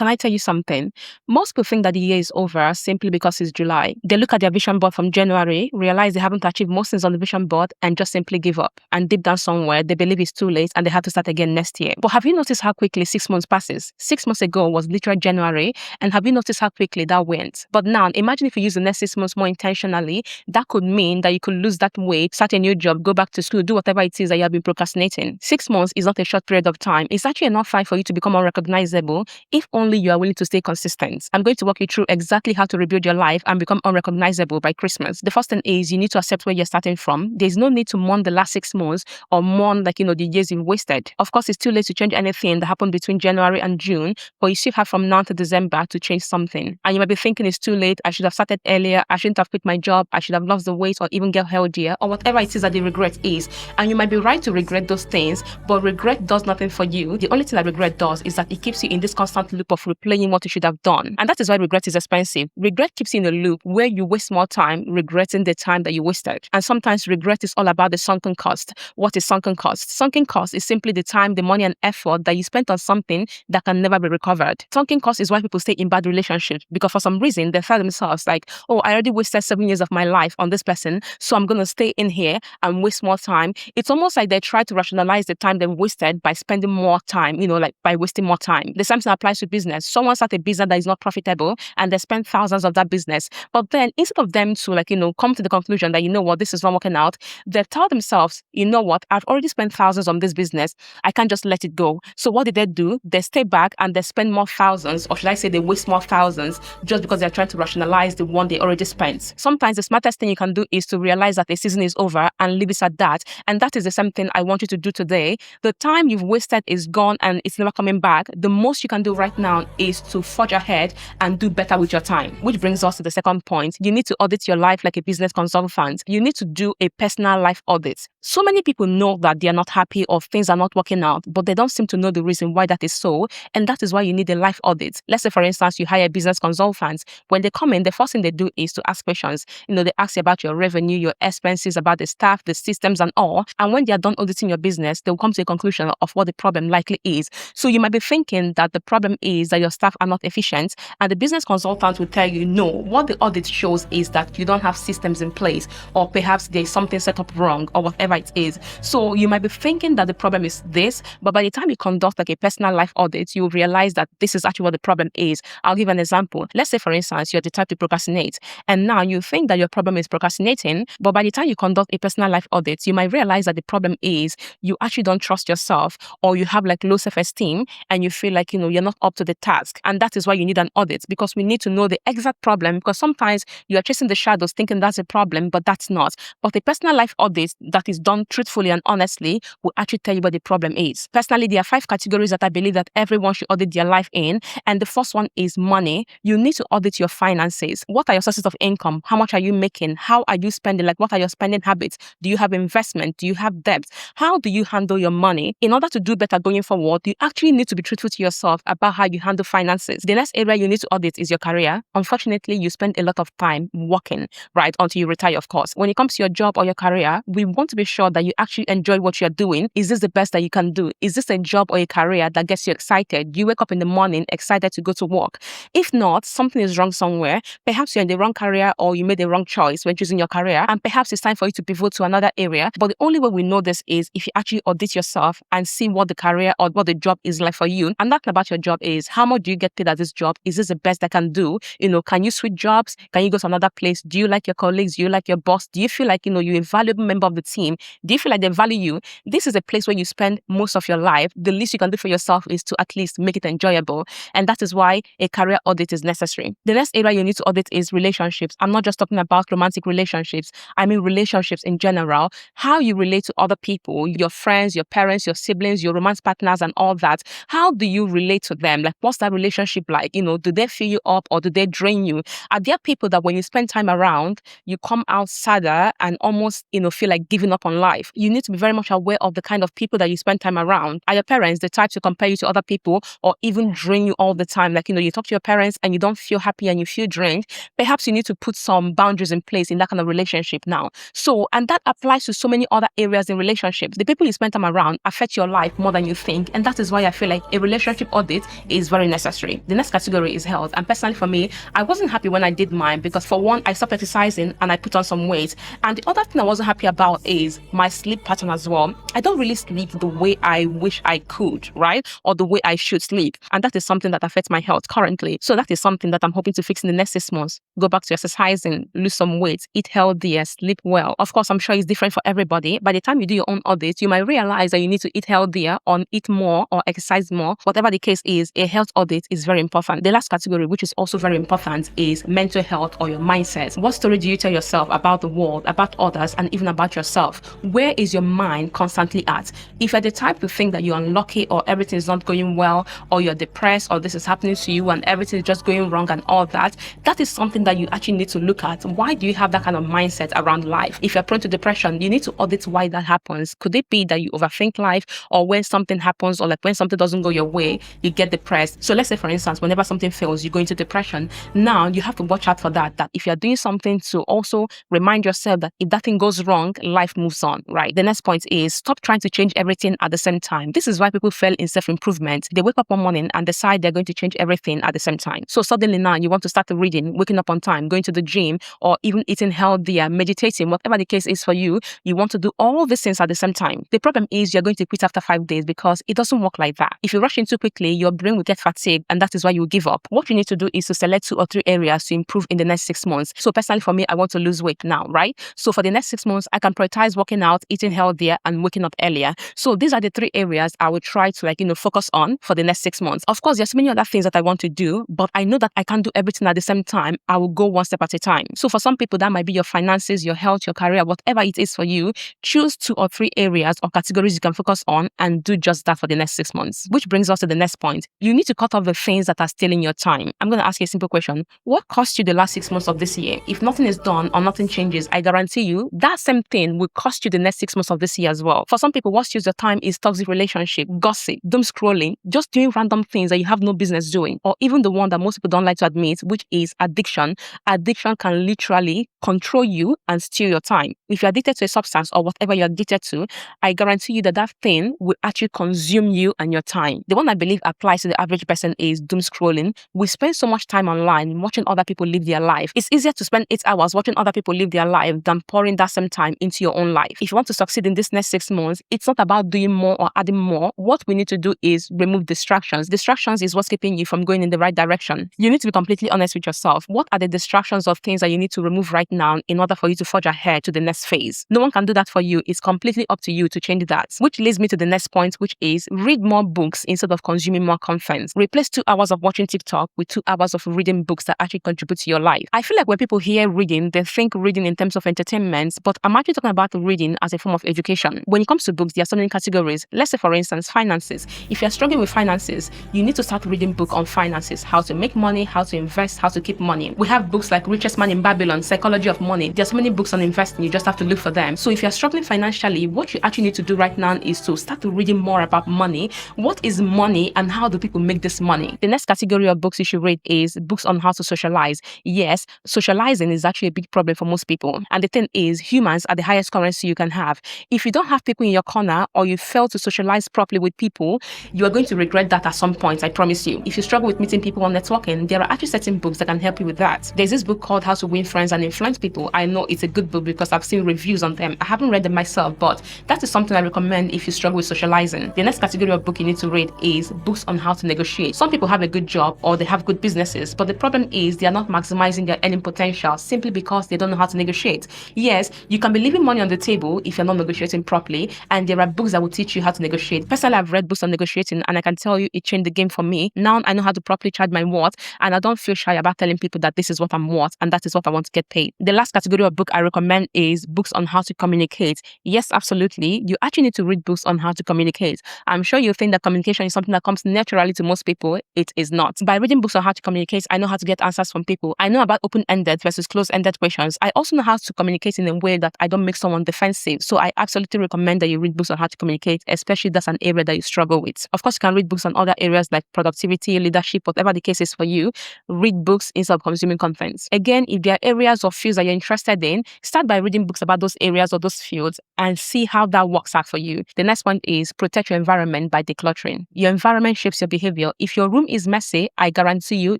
Can I tell you something? Most people think that the year is over simply because it's July. They look at their vision board from January, realize they haven't achieved most things on the vision board, and just simply give up. And deep down somewhere, they believe it's too late and they have to start again next year. But have you noticed how quickly 6 months passes? 6 months ago was literally January, and have you noticed how quickly that went? But now, imagine if you use the next 6 months more intentionally, that could mean that you could lose that weight, start a new job, go back to school, do whatever it is that you have been procrastinating. 6 months is not a short period of time. It's actually enough time for you to become unrecognizable if only you are willing to stay consistent. I'm going to walk you through exactly how to rebuild your life and become unrecognizable by Christmas. The first thing is you need to accept where you're starting from. There's no need to mourn the last 6 months or mourn the years you've wasted. Of course, it's too late to change anything that happened between January and June, but you still have from now to December to change something. And you might be thinking it's too late. I should have started earlier. I shouldn't have quit my job. I should have lost the weight or even get healthier or whatever it is that the regret is. And you might be right to regret those things, but regret does nothing for you. The only thing that regret does is that it keeps you in this constant loop of replaying what you should have done. And that is why regret is expensive. Regret keeps you in a loop where you waste more time regretting the time that you wasted. And sometimes regret is all about the sunken cost. What is sunken cost? Sunken cost is simply the time, the money and effort that you spent on something that can never be recovered. Sunken cost is why people stay in bad relationships, because for some reason they tell themselves like, oh, I already wasted 7 years of my life on this person, so I'm going to stay in here and waste more time. It's almost like they try to rationalize the time they've wasted by spending more time, like by wasting more time. The same thing applies to business. Someone starts a business that is not profitable and they spend thousands of that business. But then instead of them to come to the conclusion that, this is not working out, they tell themselves, I've already spent thousands on this business. I can't just let it go. So what did they do? They stay back and they spend more thousands, or should I say they waste more thousands just because they're trying to rationalize the one they already spent. Sometimes the smartest thing you can do is to realize that the season is over and leave it at that. And that is the same thing I want you to do today. The time you've wasted is gone and it's never coming back. The most you can do right now is to forge ahead and do better with your time. Which brings us to the second point. You need to audit your life like a business consultant. You need to do a personal life audit. So many people know that they are not happy or things are not working out, but they don't seem to know the reason why that is so. And that is why you need a life audit. Let's say, for instance, you hire a business consultant. When they come in, the first thing they do is to ask questions. They ask you about your revenue, your expenses, about the staff, the systems and all. And when they are done auditing your business, they'll come to a conclusion of what the problem likely is. So you might be thinking that the problem is that your staff are not efficient, and the business consultant will tell you, no, what the audit shows is that you don't have systems in place, or perhaps there's something set up wrong, or whatever it is. So you might be thinking that the problem is this, but by the time you conduct like a personal life audit, you'll realize that this is actually what the problem is. I'll give an example. Let's say, for instance, you're the type to procrastinate, and now you think that your problem is procrastinating, but by the time you conduct a personal life audit, you might realize that the problem is you actually don't trust yourself, or you have like low self-esteem, and you feel like, you're not up to the task. And that is why you need an audit, because we need to know the exact problem, because sometimes you are chasing the shadows thinking that's a problem, but that's not. But a personal life audit that is done truthfully and honestly will actually tell you what the problem is. Personally, there are 5 categories that I believe that everyone should audit their life in. And the first one is money. You need to audit your finances. What are your sources of income? How much are you making? How are you spending? Like, what are your spending habits? Do you have investment? Do you have debt? How do you handle your money? In order to do better going forward, you actually need to be truthful to yourself about how you handle finances. The next area you need to audit is your career. Unfortunately, you spend a lot of time working, right, until you retire, of course. When it comes to your job or your career, we want to be sure that you actually enjoy what you're doing. Is this the best that you can do? Is this a job or a career that gets you excited? Do you wake up in the morning excited to go to work? If not, something is wrong somewhere. Perhaps you're in the wrong career, or you made the wrong choice when choosing your career, and perhaps it's time for you to pivot to another area. But the only way we know this is if you actually audit yourself and see what the career or what the job is like for you. And that about your job is, how much do you get paid at this job? Is this the best I can do? Can you switch jobs? Can you go to another place? Do you like your colleagues? Do you like your boss? Do you feel like, you're a valuable member of the team? Do you feel like they value you? This is a place where you spend most of your life. The least you can do for yourself is to at least make it enjoyable. And that is why a career audit is necessary. The next area you need to audit is relationships. I'm not just talking about romantic relationships. I mean relationships in general. How you relate to other people, your friends, your parents, your siblings, your romance partners and all that. How do you relate to them? Like, what's that relationship like? Do they fill you up or do they drain you? Are there people that when you spend time around, you come out sadder and almost, feel like giving up on on life. You need to be very much aware of the kind of people that you spend time around. Are your parents the type to compare you to other people or even drain you all the time? Like, you talk to your parents and you don't feel happy and you feel drained. Perhaps you need to put some boundaries in place in that kind of relationship now. So, and that applies to so many other areas in relationships. The people you spend time around affect your life more than you think. And that is why I feel like a relationship audit is very necessary. The next category is health. And personally for me, I wasn't happy when I did mine because for one, I stopped exercising and I put on some weight. And the other thing I wasn't happy about is my sleep pattern as well. I don't really sleep the way I wish I could, right? Or the way I should sleep. And that is something that affects my health currently. So that is something that I'm hoping to fix in the next 6 months. Go back to exercising, lose some weight, eat healthier, sleep well. Of course, I'm sure it's different for everybody. By the time you do your own audit, you might realize that you need to eat healthier or eat more or exercise more. Whatever the case is, a health audit is very important. The last category, which is also very important, is mental health or your mindset. What story do you tell yourself about the world, about others, and even about yourself? Where is your mind constantly at? If you're the type to think that you're unlucky or everything is not going well or you're depressed or this is happening to you and everything is just going wrong and all that, that is something that you actually need to look at. Why do you have that kind of mindset around life? If you're prone to depression, you need to audit why that happens. Could it be that you overthink life, or when something happens or like when something doesn't go your way, you get depressed? So let's say, for instance, whenever something fails, you go into depression. Now you have to watch out for that if you're doing something to also remind yourself that if that thing goes wrong, life moves on, right? The next point is stop trying to change everything at the same time. This is why people fail in self-improvement. They wake up one morning and decide they're going to change everything at the same time. So suddenly now you want to start reading, waking up on time, going to the gym, or even eating healthier, meditating, whatever the case is for you, you want to do all these things at the same time. The problem is you're going to quit after 5 days because it doesn't work like that. If you rush in too quickly, your brain will get fatigued and that is why you will give up. What you need to do is to select 2 or 3 areas to improve in the next 6 months. So personally for me, I want to lose weight now, right? So for the next 6 months, I can prioritize working out, eating healthier, and waking up earlier. So these are the 3 areas I will try to focus on for the next 6 months. Of course, there's many other things that I want to do, but I know that I can't do everything at the same time. I will go one step at a time. So for some people, that might be your finances, your health, your career, whatever it is for you. Choose 2 or 3 areas or categories you can focus on and do just that for the next 6 months. Which brings us to the next point. You need to cut off the things that are stealing your time. I'm going to ask you a simple question. What cost you the last 6 months of this year? If nothing is done or nothing changes, I guarantee you that same thing will cost you the next 6 months of this year as well. For some people, what steals your time is toxic relationship, gossip, doom scrolling, just doing random things that you have no business doing, or even the one that most people don't like to admit, which is addiction. Addiction can literally control you and steal your time. If you're addicted to a substance or whatever you're addicted to, I guarantee you that that thing will actually consume you and your time. The one I believe applies to the average person is doom scrolling. We spend so much time online watching other people live their life. It's easier to spend 8 hours watching other people live their life than pouring that same time into your own life. If you want to succeed in this next 6 months, it's not about doing more or adding more. What we need to do is remove distractions. Distractions is what's keeping you from going in the right direction. You need to be completely honest with yourself. What are the distractions of things that you need to remove right now in order for you to forge ahead to the next phase? No one can do that for you. It's completely up to you to change that. Which leads me to the next point, which is read more books instead of consuming more content. Replace 2 hours of watching TikTok with 2 hours of reading books that actually contribute to your life. I feel like when people hear reading, they think reading in terms of entertainment, but I'm actually talking about reading as a form of education. When it comes to books, there are so many categories. Let's say, for instance, finances. If you're struggling with finances, you need to start reading books on finances, how to make money, how to invest, how to keep money. We have books like Richest Man in Babylon, Psychology of Money. There's so many books on investing. You just have to look for them. So if you're struggling financially, what you actually need to do right now is to start reading more about money. What is money and how do people make this money? The next category of books you should read is books on how to socialize. Yes, socializing is actually a big problem for most people. And the thing is, humans are the highest currency you can have. If you don't have people in your corner or you fail to socialize properly with people, you are going to regret that at some point, I promise you. If you struggle with meeting people or networking, there are actually certain books that can help you with that. There's this book called How to Win Friends and Influence People. I know it's a good book because I've seen reviews on them. I haven't read them myself, but that is something I recommend if you struggle with socializing. The next category of book you need to read is books on how to negotiate. Some people have a good job or they have good businesses, but the problem is they are not maximizing their earning potential simply because they don't know how to negotiate. Yes, you can be leaving money on the table if you're not negotiating properly, and there are books that will teach you how to negotiate. Personally, I've read books on negotiating and I can tell you it changed the game for me. Now I know how to properly charge my worth and I don't feel shy about telling people that this is what I'm worth and that is what I want to get paid. The last category of book I recommend is books on how to communicate. Yes, absolutely. You actually need to read books on how to communicate. I'm sure you think that communication is something that comes naturally to most people. It is not. By reading books on how to communicate, I know how to get answers from people. I know about open-ended versus closed-ended questions. I also know how to communicate in a way that I don't make someone defensive offensive. So I absolutely recommend that you read books on how to communicate, especially if that's an area that you struggle with. Of course, you can read books on other areas like productivity, leadership, whatever the case is for you. Read books instead of consuming content. Again, if there are areas or fields that you're interested in, start by reading books about those areas or those fields and see how that works out for you. The next one is protect your environment by decluttering. Your environment shapes your behavior. If your room is messy, I guarantee you,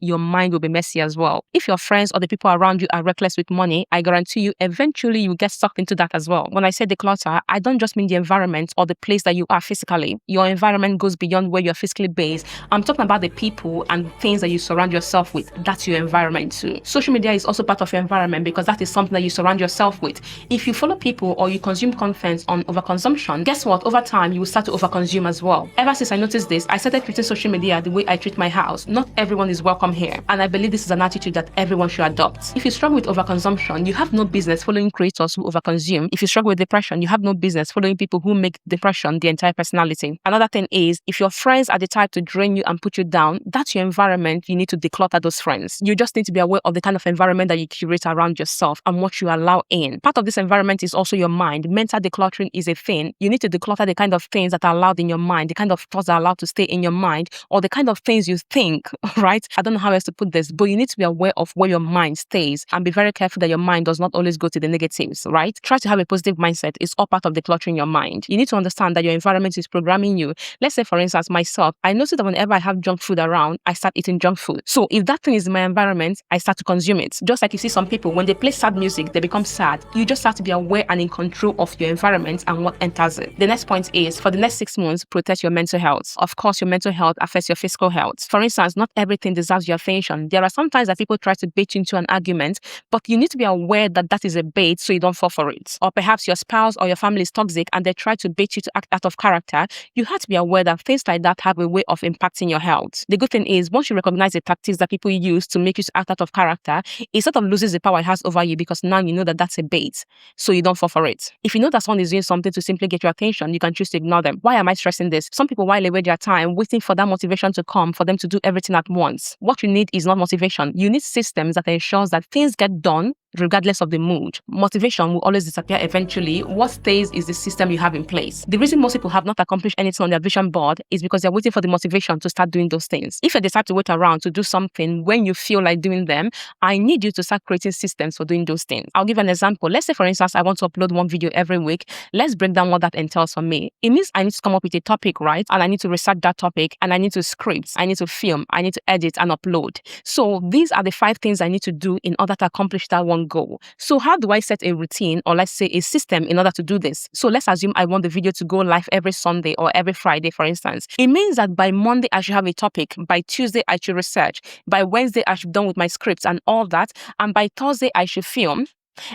your mind will be messy as well. If your friends or the people around you are reckless with money, I guarantee you, eventually you get sucked into that as well. When I say declutter, I don't just mean the environment or the place that you are physically. Your environment goes beyond where you're physically based. I'm talking about the people and things that you surround yourself with. That's your environment too. Social media is also part of your environment because that is something that you surround yourself with. If you follow people or you consume content on overconsumption, guess what? Over time, you will start to overconsume as well. Ever since I noticed this, I started treating social media the way I treat my house. Not everyone is welcome here. And I believe this is an attitude that everyone should adopt. If you struggle with overconsumption, you have no business following creators who overconsume. If you struggle with depression, you have no business following people who make depression the entire personality. Another thing is, if your friends are the type to drain you and put you down, that's your environment. You need to declutter those friends. You just need to be aware of the kind of environment that you curate around yourself and what you allow in. Part of this environment is also your mind. Mental decluttering is a thing. You need to declutter the kind of things that are allowed in your mind, the kind of thoughts that are allowed to stay in your mind, or the kind of things you think, right? I don't know how else to put this, but you need to be aware of where your mind stays and be very careful that your mind does not always go to the negatives, right? Try to have a positive mindset. It's all part of decluttering your mind. You need to understand that your environment is programming you. Let's say, for instance, myself, I notice that whenever I have junk food around, I start eating junk food. So if that thing is in my environment, I start to consume it. Just like you see some people, when they play sad music, they become sad. You just have to be aware and in control of your environment and what enters it. The next point is, for the next 6 months, protect your mental health. Of course, your mental health affects your physical health. For instance, not everything deserves your attention. There are sometimes that people try to bait you into an argument, but you need to be aware that that is a bait so you don't fall for it. Or perhaps your spouse or your family is toxic and they try to bait you to act out of character. You have to be aware that things like that have a way of impacting your health. The good thing is, once you recognize the tactics that people use to make you to act out of character, it sort of loses the power it has over you because now you know that that's a bait, so you don't fall for it. If you know that someone is doing something to simply get your attention, you can choose to ignore them. Why am I stressing this? Some people while away their time waiting for that motivation to come for them to do everything at once. What you need is not motivation. You need systems that ensures that things get done regardless of the mood. Motivation will always disappear eventually. What stays is the system you have in place. The reason most people have not accomplished anything on their vision board is because they're waiting for the motivation to start doing those things. If you decide to wait around to do something when you feel like doing them, I need you to start creating systems for doing those things. I'll give an example. Let's say, for instance, I want to upload one video every week. Let's break down what that entails for me. It means I need to come up with a topic, right? And I need to research that topic, and I need to script, I need to film, I need to edit and upload. So these are the 5 things I need to do in order to accomplish that one goal. So how do I set a routine, or let's say a system, in order to do this? So let's assume I want the video to go live every Sunday or every Friday, for instance. It means that by Monday, I should have a topic. By Tuesday, I should research. By Wednesday, I should be done with my scripts and all that. And by Thursday, I should film.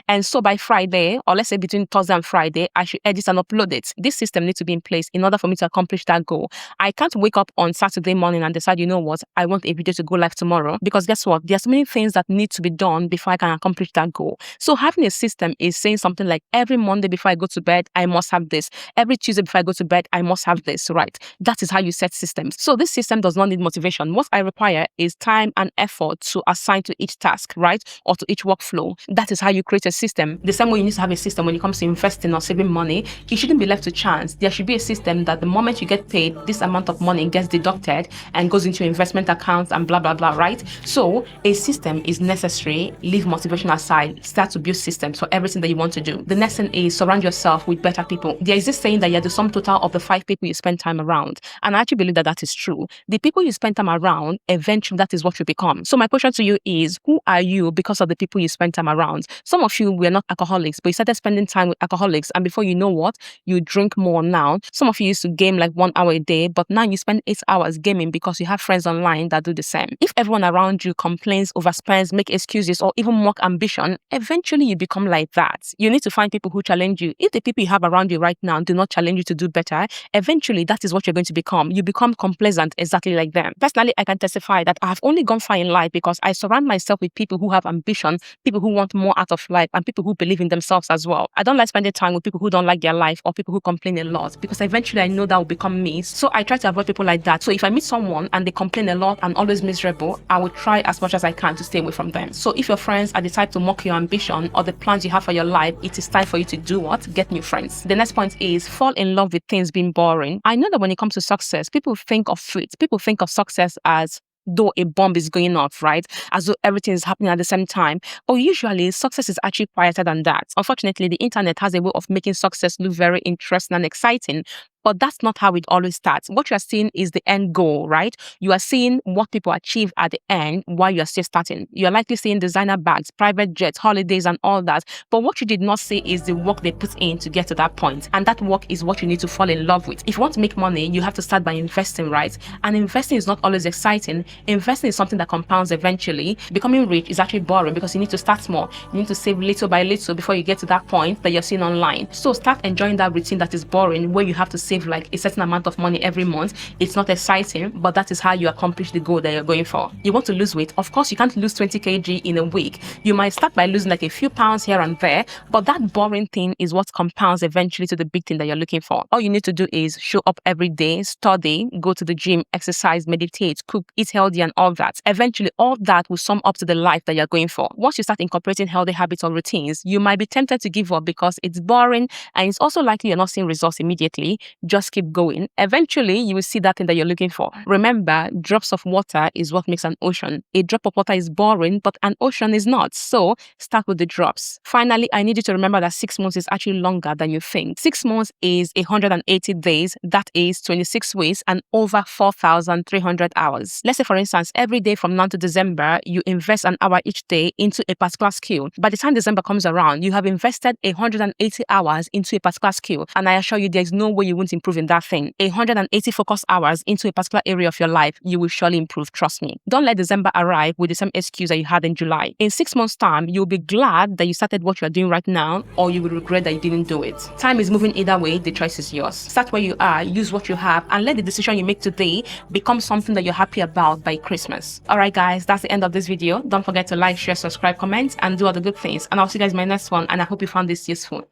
And so by Friday, or let's say between Thursday and Friday, I should edit and upload it. This system needs to be in place in order for me to accomplish that goal. I can't wake up on Saturday morning and decide, you know what, I want a video to go live tomorrow. Because guess what? There's so many things that need to be done before I can accomplish that goal. So having a system is saying something like, every Monday before I go to bed, I must have this. Every Tuesday before I go to bed, I must have this, right? That is how you set systems. So this system does not need motivation. What I require is time and effort to assign to each task, right? Or to each workflow. That is how you create a system. The same way you need to have a system when it comes to investing or saving money, it shouldn't be left to chance. There should be a system that the moment you get paid, this amount of money gets deducted and goes into your investment accounts and blah, blah, blah, right? So a system is necessary. Leave motivation aside. Start to build systems for everything that you want to do. The next thing is surround yourself with better people. There is this saying that you're the sum total of the 5 people you spend time around. And I actually believe that that is true. The people you spend time around, eventually that is what you become. So my question to you is, who are you because of the people you spend time around? Some of you were not alcoholics, but you started spending time with alcoholics, and before you know what, you drink more now. Some of you used to game like 1 hour a day, but now you spend 8 hours gaming because you have friends online that do the same. If everyone around you complains, overspends, make excuses, or even mock ambition, eventually you become like that. You need to find people who challenge you. If the people you have around you right now do not challenge you to do better, eventually that is what you're going to become. You become complacent exactly like them. Personally, I can testify that I have only gone far in life because I surround myself with people who have ambition, people who want more out of life and people who believe in themselves as well. I don't like spending time with people who don't like their life or people who complain a lot, because eventually I know that will become me. So I try to avoid people like that. So if I meet someone and they complain a lot and always miserable, I will try as much as I can to stay away from them. So if your friends are the type to mock your ambition or the plans you have for your life, it is time for you to do what? Get new friends. The next point is fall in love with things being boring. I know that when it comes to success, people think of fruits. People think of success as though a bomb is going off, right? As though everything is happening at the same time. But usually success is actually quieter than that. Unfortunately, the internet has a way of making success look very interesting and exciting. But that's not how it always starts. What you are seeing is the end goal, right? You are seeing what people achieve at the end while you are still starting. You are likely seeing designer bags, private jets, holidays, and all that. But what you did not see is the work they put in to get to that point. And that work is what you need to fall in love with. If you want to make money, you have to start by investing, right? And investing is not always exciting. Investing is something that compounds eventually. Becoming rich is actually boring because you need to start small. You need to save little by little before you get to that point that you're seeing online. So start enjoying that routine that is boring, where you have to save like a certain amount of money every month. It's not exciting, but that is how you accomplish the goal that you're going for. You want to lose weight. Of course, you can't lose 20 kg in a week. You might start by losing like a few pounds here and there, but that boring thing is what compounds eventually to the big thing that you're looking for. All you need to do is show up every day, study, go to the gym, exercise, meditate, cook, eat healthy, and all that. Eventually, all that will sum up to the life that you're going for. Once you start incorporating healthy habits or routines, you might be tempted to give up because it's boring, and it's also likely you're not seeing results immediately. Just keep going. Eventually, you will see that thing that you're looking for. Remember, drops of water is what makes an ocean. A drop of water is boring, but an ocean is not. So start with the drops. Finally, I need you to remember that 6 months is actually longer than you think. 6 months is 180 days. That is 26 weeks and over 4,300 hours. Let's say, for instance, every day from now to December, you invest an hour each day into a particular skill. By the time December comes around, you have invested 180 hours into a particular skill. And I assure you, there is no way you won't improve in that thing. 180 focus hours into a particular area of your life, you will surely improve, trust me. Don't let December arrive with the same excuse that you had in July. In 6 months' time, you'll be glad that you started what you're doing right now, or you will regret that you didn't do it. Time is moving either way, the choice is yours. Start where you are, use what you have, and let the decision you make today become something that you're happy about by Christmas. Alright guys, that's the end of this video. Don't forget to like, share, subscribe, comment, and do all the good things. And I'll see you guys in my next one, and I hope you found this useful.